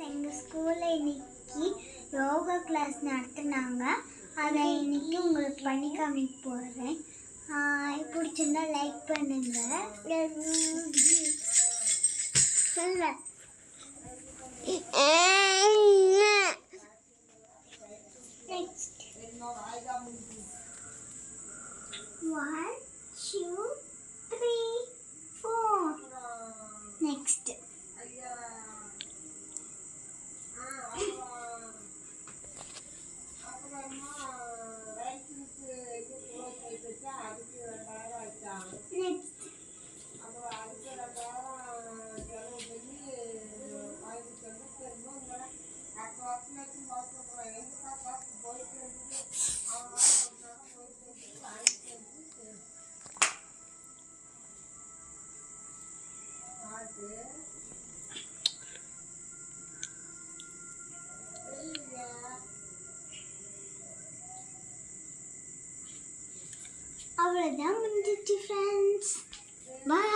எங்கள் ஸ்கூலில் இன்னைக்கு யோகா கிளாஸ் நடத்துனாங்க. அதை இன்னைக்கு உங்களுக்கு பண்ணி காமிக்க போகிறேன். பிடிச்சிருந்தா லைக் பண்ணுங்க. நெக்ஸ்ட் 1 2 3 4 நெக்ஸ்ட் அவ்வளோதான் முடிஞ்சிச்சு ஃப்ரெண்ட்ஸ். பாய்.